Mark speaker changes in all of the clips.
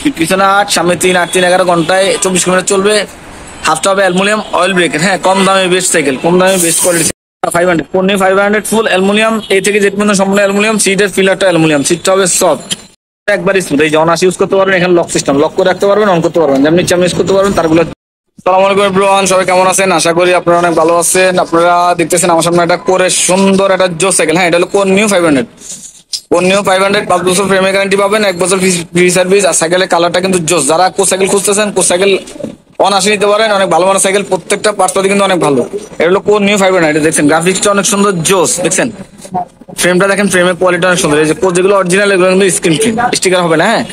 Speaker 1: Speed, পিছনে 8, সামনে 3, 8, 3, 11 ঘন্টায় 24 কিলোমিটার চলবে। হাফটা হবে অ্যালুমিনিয়াম অয়েল ব্রেকের, হ্যাঁ কম দামে বেস্ট সাইকেল, কম দামে বেস্ট কোয়ালিটি। 500 পড়নি 500 ফুল অ্যালুমিনিয়াম, এই থেকে জেড পর্যন্ত সম্পূর্ণ অ্যালুমিনিয়াম। সিটের ফিলারটা অ্যালুমিনিয়াম, সিটটা হবে সফট, একবারই স্মুথ। এই যে অনার্স ইউজ করতে পারবেন, এখানে লক সিস্টেম, লক করে রাখতে পারবেন, অন করতে পারবেন, যেমনি ইচ্ছা ইউজ করতে পারবেন তারগুলো। আসসালামু আলাইকুম এভরিওয়ান, সবাই কেমন আছেন? আশা করি আপনারা অনেক ভালো আছেন। আপনারা দেখতেছেন আমার সামনে একটা করে সুন্দর একটা জোস সাইকেল, হ্যাঁ এটা হলো কোন নিউ 500। কোন নিউ 500 5 বছর ফ্রেমের গ্যারান্টি পাবেন, 1 বছর ফ্রি সার্ভিস। আর সাইকেলের কালারটা কিন্তু জোস। যারা কোন সাইকেল খুঁজতেছেন, কোন সাইকেল অনায়াসে নিতে পারেন, অনেক ভালো মানের সাইকেল, প্রত্যেকটা পার্টস কিন্তু অনেক ভালো। এটা হলো কোন নিউ 500, এটা দেখছেন গ্রাফিক্সটা অনেক সুন্দর জোস, দেখছেন ফ্রেমটা দেখেন, ফ্রেমের কোয়ালিটি অনেক সুন্দর। এই যে যেগুলো অরিজিনাল এগুলো কিন্তু স্ক্রিন প্রিন্ট, স্টিকার হবে না, হ্যাঁ।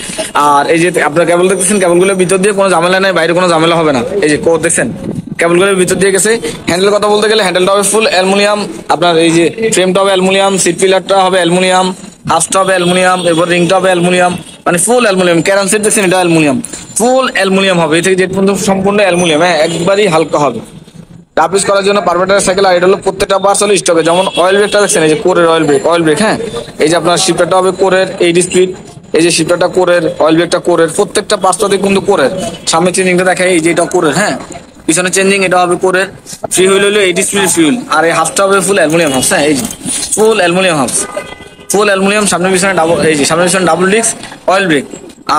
Speaker 1: আর এই যে আপনার কেবল দেখতেছেন, কেবলগুলোর ভিতর দিয়ে কোনো ঝামেলা নেই, বাইরে কোনো ঝামেলা হবে না। এই যে কোড দেখছেন কেবলগুলোর ভিতর দিয়ে গেছে। হ্যান্ডেল কথা বলতে গেলে হ্যান্ডেলটা হবে ফুল অ্যালুমিনিয়াম, আপনার এই যে ফ্রেমটা হবে অ্যালুমিনিয়াম, সিট পিলারটা হবে অ্যালুমিনিয়াম, হাফটা হবে অ্যালুমিনিয়াম, এবার রিংটা হবে অ্যালুমিনিয়াম, মানে ফুল অ্যালুমিনিয়াম। ক্যারান সেট দেখছেন, এটা অ্যালুমিনিয়াম, ফুল অ্যালুমিনিয়াম হবে। এই থেকে যেট পর্যন্ত সম্পূর্ণ অ্যালুমিনিয়াম, হ্যাঁ একবারই হালকা হবে। রাপিস করার জন্য পারফেক্ট সাইকেল। আর এটা হলো প্রত্যেকটা পার্টস হলো স্টকে। যেমন অয়েল ব্রেকটা দেখছেন, এই যে কোরের অয়েল ব্রেক, হ্যাঁ এই যে আপনার শিপটারটা হবে কোরের 8 স্পিড, এই যে শিপটারটা কোরের, অয়েল ব্রেকটা কোরের, প্রত্যেকটা পার্টসটাতে কিন্তু কোরের। সামনে চেঞ্জিংটা দেখায়, এই যে এটা কোরের, হ্যাঁ পিছনে চেঞ্জিং, এটা হবে কোরের। ফ্রি হুইল হলো 8 স্পিড ফ্রি হুইল। আর এই হাফটা হবে ফুল অ্যালুমিনিয়াম হাফ, হ্যাঁ এই যে ফুল অ্যালুমিনিয়াম হাফ, ফুল অ্যালুমিনিয়াম। সামনে পিছনে ডাবল, এই যে সামনে পিছনে ডাবল ডিস্ক অয়েল ব্রেক।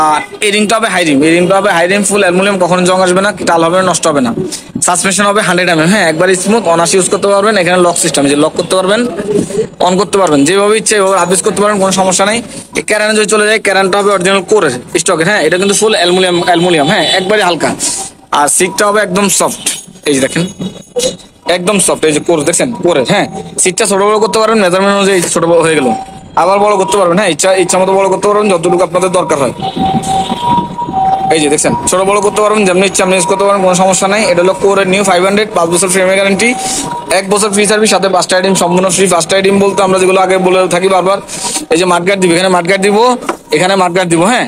Speaker 1: আর এই রিংটা হবে হাই রিম, এই রিংটা হবে হাই রিম, ফুল অ্যালুমিনিয়াম, কখনো জং আসবে না, টাল হবে না, নষ্ট হবে না। সাসপেনশন হবে 100 mm, হ্যাঁ একবার স্মুথ, অনার্স ইউজ করতে পারবেন। এখানে লক সিস্টেম, যে লক করতে পারবেন, অন করতে পারবেন, যেভাবে ইচ্ছে এভাবে হাফিস করতে পারবেন, কোনো সমস্যা নাই। এই ক্যারানে যদি চলে যায়, ক্যারানটা হবে অরিজিনাল কোরের স্টকের, হ্যাঁ এটা কিন্তু ফুল অ্যালুমিনিয়াম, হ্যাঁ একবারই হালকা। আর সিটটা হবে একদম সফট, এই যে দেখেন একদম সফট, এই যে কোর দেখছেন কোরের, হ্যাঁ সিটটা ছোট বড় করতে পারবেন, মেজারমেন্ট অনুযায়ী ছোট বড় হয়ে গেল, আবার বড় করতে পারবেন, হ্যাঁ ইচ্ছা মতো বড় করতে পারবেন, যতটুকু আপনাদের দরকার হয়। এই যে দেখছেন ছোট বড় করতে পারবেন, যেমনি ইচ্ছা আপনি ইউজ করতে পারবেন, কোনো সমস্যা নাই। এটা হলো কোরের নিউ 500, 5 বছর ফ্রেমের গ্যারান্টি, 1 বছর ফ্রি সার্ভিস, সাথে 5টা আইটেম সম্পূর্ণ ফ্রি। 5টা আইটেম বলতে আমরা যেগুলো আগে বলে থাকি বারবার, এই যে মাঠগার্ড দিব, এখানে মাঠগার্ড দিব, এখানে মাঠগার্ড দিব, হ্যাঁ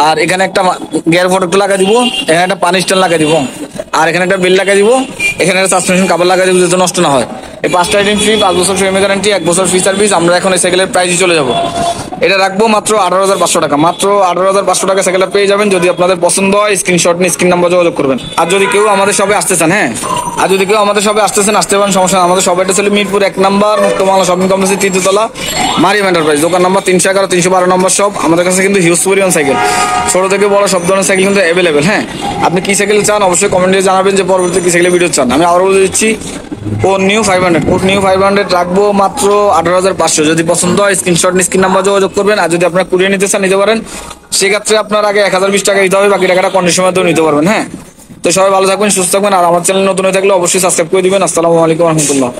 Speaker 1: আর এখানে একটা গিয়ার প্রোটেক্টর লাগা দিব, এখানে একটা পানি স্ট্যান্ড লাগা দিব, আর এখানে একটা বেল লাগা দিব, এখানে একটা সাসপেনশন কাভার লাগা দিব যাতে নষ্ট না হয়। এই 5টা আইটেম ফ্রি, 5 বছর ফ্রেমের গ্যারান্টি, 1 বছর ফ্রি সার্ভিস। আমরা এখন এই সাইকেলের প্রাইসে চলে যাব, এটা রাখবো মাত্র 18,500 টাকা, মাত্র 18,500 টাকা সাইকেলটা পেয়ে যাবেন। যদি আপনাদের পছন্দ হয় স্ক্রিনশট নিয়ে স্ক্রিন নাম্বার যোগাযোগ করবেন। আর যদি কেউ আমাদের সবে আসতে চান, হ্যাঁ আর যদি কেউ আমাদের সবে আসতে পারেন, সমস্যা না। আমাদের সবাইটা ছিল মিরপুর 1 নম্বর মুক্তবাংলা শপিং কমপ্লেক্সের 3য় তলা, মারিয়াম এন্টারপ্রাইজ, দোকান নাম্বার 311 312 নম্বর শপ। আমাদের কাছে কিন্তু হিউজ পরিমাণ সাইকেল, ছোট থেকে বড় সব ধরনের সাইকেল কিন্তু অ্যাভেলেবেল, হ্যাঁ আপনি কি সাইকেল চান অবশ্যই কমেন্টে জানাবেন, যে পরবর্তী কি সাইকেলের ভিডিও চান। আমি আরো বলে দিচ্ছি, কোন নিউ 500 রাখবো মাত্র 18,500। যদি পছন্দ হয় স্ক্রিনশট নিয়ে স্ক্রিন নাম্বার যোগাযোগ করবেন। আর যদি আপনারা কুরিয়ে নিতে চান নিতে পারেন, সেক্ষেত্রে আপনার আগে 1020 টাকা দিতে হবে, বাকি টাকাটা কন্ডিশন মধ্যেও নিতে পারবেন, হ্যাঁ। তো সবাই ভালো থাকবেন, সুস্থ থাকবেন। আর আমার চ্যানেল নতুন হয়ে থাকলে অবশ্যই সাবস্ক্রাইব করে দিবেন। আসসালামু আলাইকুম রহমতুল্লাহ।